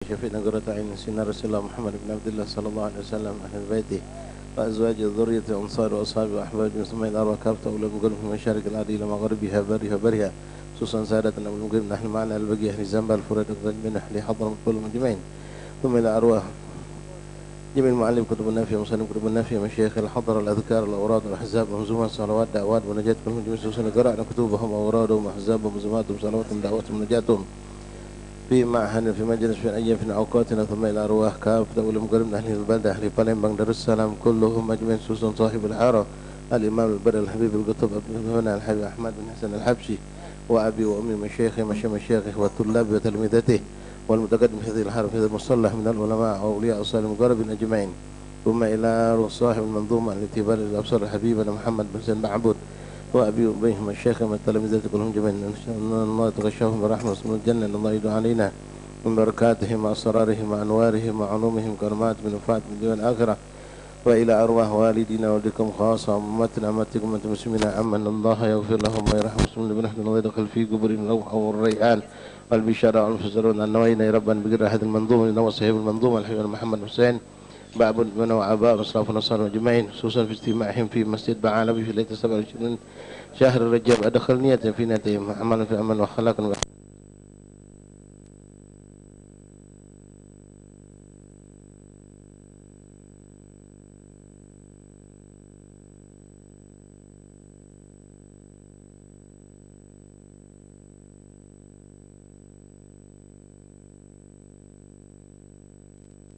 شفينا قرة عين سيدنا رسول الله محمد بن عبد الله صلى الله عليه وسلم أهل بيته وأزواجه ذرية أنصار وأصحابه وأحبابه مسلمين الأرواح كافة أولى بقلب في مشارق الأرض إلى مغربها برها برها خصوصا سادتنا والمقيم نحن معنا البقية أهل زنبال الفريد من أهل حضرموت كل المجمعين ثم إلى أرواح جميع المعلم كتب النافية ومسلم كتب النافية مشايخ الحضر الأذكار الأوراد والأحزاب ومنظومات صلوات دعوات ونجاة كل مجمع خصوصا قرأنا كتبهم وأورادهم وأحزابهم ومنظوماتهم صلواتهم دعواتهم ونجاتهم في معهد في مجلس في أيام في أوقاتنا ثم إلى أرواح كافة والمقرب أهل البلدة أهل بالمبنى دار السلام كلهم مجمعين خصوصا صاحب الحارة الإمام البر الحبيب القطب هنا الحبيب أحمد بن حسن الحبشي وأبي وأمي مشايخه مشايخه والطلاب وتلميذته والمتقدم في هذه الحرف في هذا المصلح من العلماء وأولياء الصالح المقربين أجمعين ثم إلى روح صاحب المنظومة التي بلغ الأبصار حبيبنا محمد بن حسين معبود وأبي وأبيهم الشيخ من التلاميذ كلهم جميعا إن الله يتغشاهم برحمة وسلم الجنة إن الله يدعو علينا من بركاتهم وأسرارهم وأنوارهم وعلومهم كرمات من وفاة من دون الآخرة وإلى أرواح والدينا ولكم خاصة وأمتنا أمتكم أنتم مسلمين عمن الله يغفر لهم ويرحم مسلمين بنحن الله يدخل في قبر الروح والريحان والبشارة والفزرون أن نوينا ربا بقدر أحد المنظومة لنوى صاحب المنظومة الحبيب محمد حسين بعبد من وعباء أصلاف ونصار أجمعين خصوصا في اجتماعهم في مسجد بعالبي في ليلة 27 شهر رجب أدخل نية في نيتهم عملا في عمل وخلاقا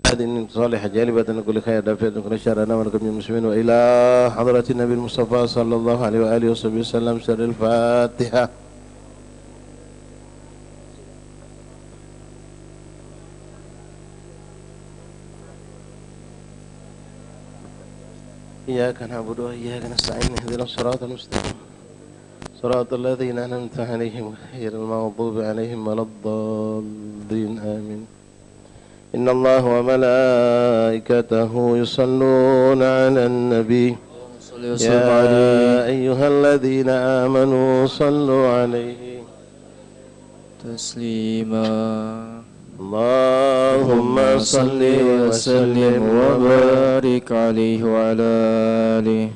هذه صالحة جالبة نقول خير دافع نقول شرنا ونقول من المسلمين وإلى حضرة النبي المصطفى صلى الله عليه وآله وصحبه وسلم سر الفاتحة. إياك نعبد وإياك نستعين اهدنا الصراط المستقيم صراط الذين أنعمت عليهم غير المغضوب عليهم ولا الضالين آمين. إن الله وملائكته يصلون على النبي يا أيها الذين آمنوا صلوا عليه تسليما. اللهم صل وسلم وبارك عليه وعلى آله.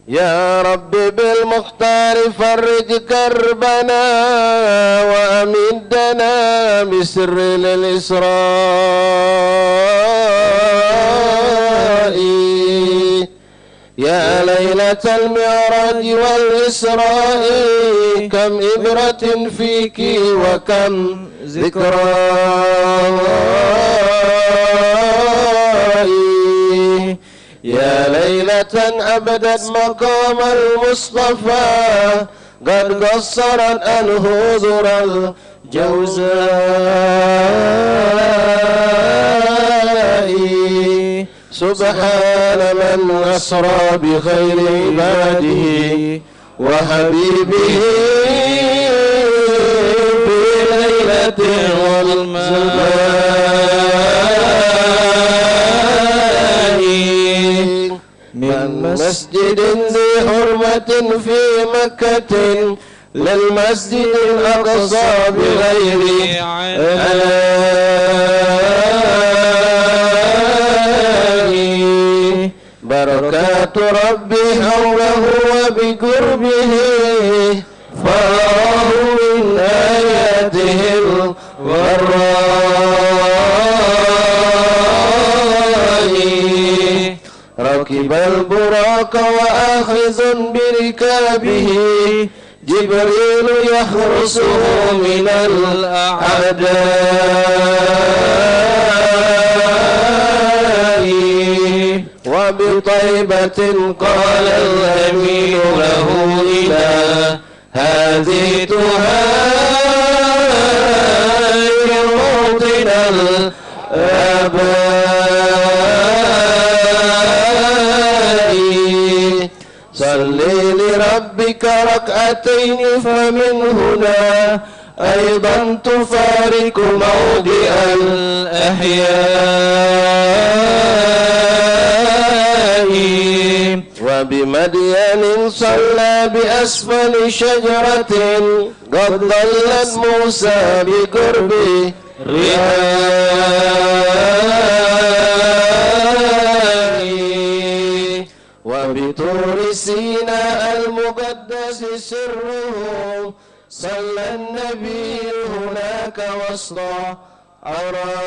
يا رب بالمختار فرج كربنا وأمدنا بسر الإسراء يا ليلة المعراج والإسراء كم إبرة فيك وكم ذكرى يا ليلة أبدت مقام المصطفى قد قصرت عنه ذر الجوزاء سبحان من أسرى بخير عباده وحبيبه في ليلة من مسجد ذي حرمة في مكة للمسجد الأقصى بغير عناء بركات ربي حوله وبقربه فراه من آياته الغراء ركب البراق وآخذ بركابه جبريل يحرسه من الأعداء وبطيبة قال الأمين له إلى هذه تهاجر موطن الآباء صلي لربك ركعتين فمن هنا أيضا تفارق موضع الأحياء وبمدين صلى بأسفل شجرة قد ضلت موسى بقرب رحاء الوسطى عرائي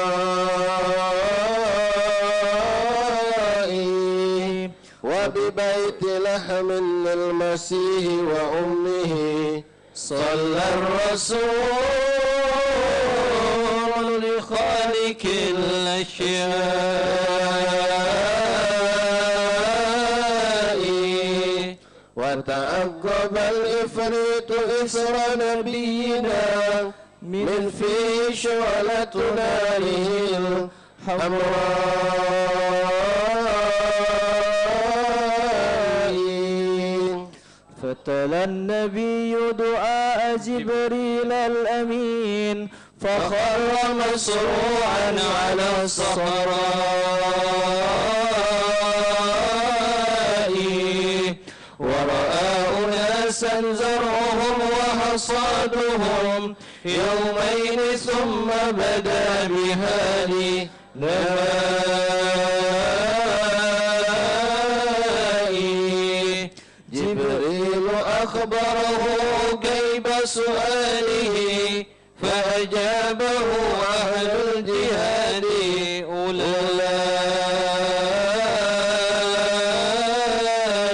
وببيت لحم للمسيح وأمه صلى الرسول لخالق الأشياء وتعقب الإفريت إسر نبينا من فيه شعلة ناره الحمراء فتلا النبي دعاء جبريل الأمين فخر مسروعا على الصحراء ورأى أناسا زرعهم وحصادهم يومين ثم بدا بهادي نمائي جبريل أخبره كيف سؤاله فأجابه أهل الجهاد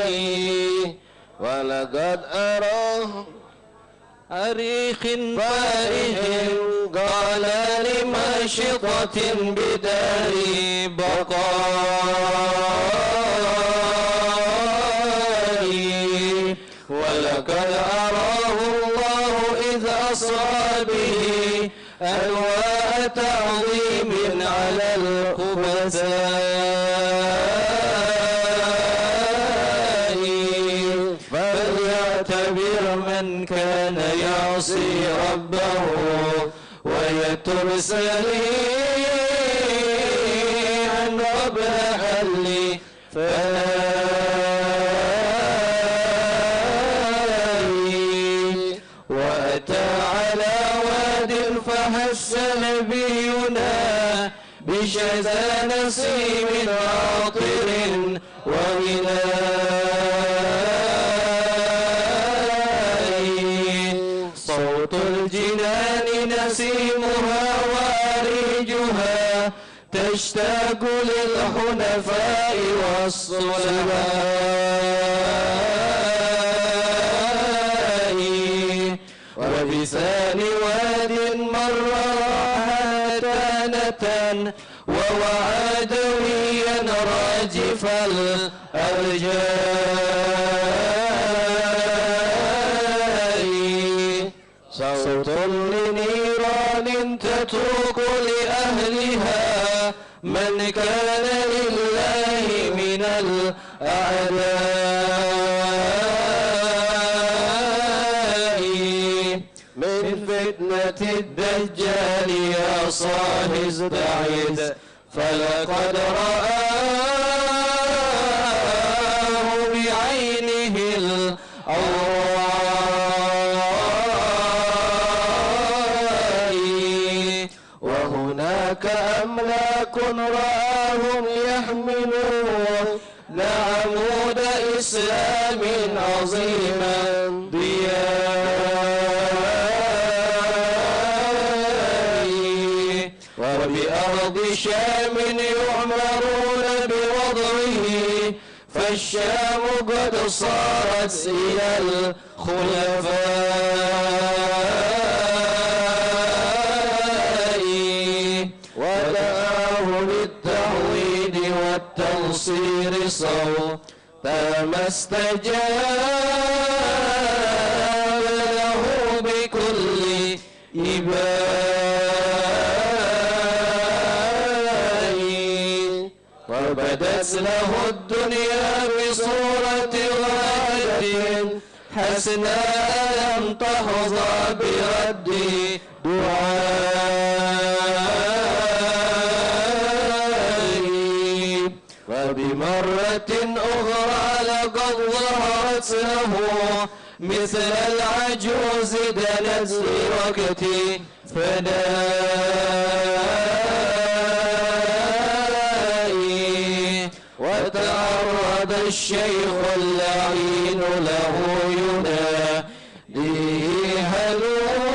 أولئك ولقد أراه أريخ فارغ قال لماشطة بدار بقائي ولقد أراه الله إذ أسرى به أنواع تعظيم على الخبثاء فليعتبر من كان يعصي ربه ويتر سليعا ربها لي وأتى على واد فهس نبينا بشذا نسيم عاطر وغناء صوت الجنان نسيمها واريجها تشتاق للحنفاء والصلباء وبثان واد مر هاتانة ووعدويا راجف الأرجاء صوت لنيران تتوق لأهلها من كان لله من الأعداء من فتنة الدجال يا صاحي استعذ فلقد رآه بعينه العراء وهناك أملاك رآهم يحملون لعمود إسلام عظيما ضياء وبأرض شام يعمرون بوضعه فالشام قد صارت إلى الخلفاء ودعاه للتعويد والتنصير صوتا ما استجاب له بكل إباء وبدت له الدنيا بصورة غد حسناء لم تحظى برد دعائي وبمرة أخرى لقد ظهرت له مثل العجوز دنت لوقت فدائي وتعرض الشيخ اللعين له يناديه هلوم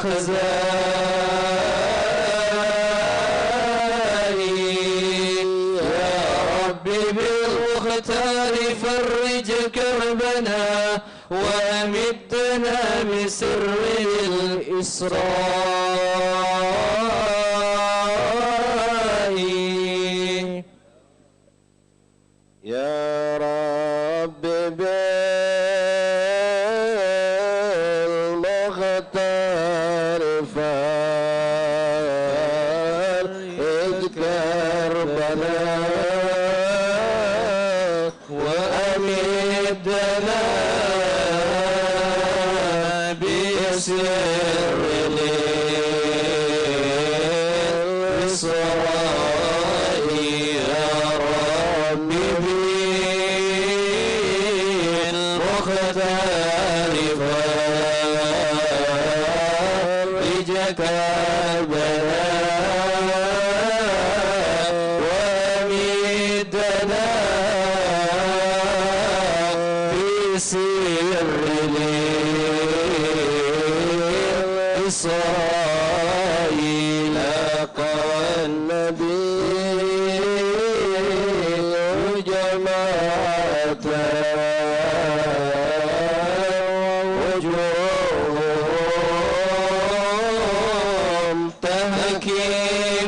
وأحزاني. يا ربي بالمختار فرج كربنا وأمدنا بسر الإسراء. يا رب بالمختار فرج كربنا وأمدنا بسر الإسراء. يا رب بالمختار فرج كربنا وأمدنا بسر الإسراء. لقى النبي جماعة وجوههم تهكي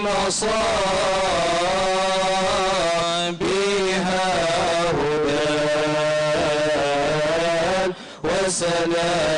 مصابيها هدى وسلام.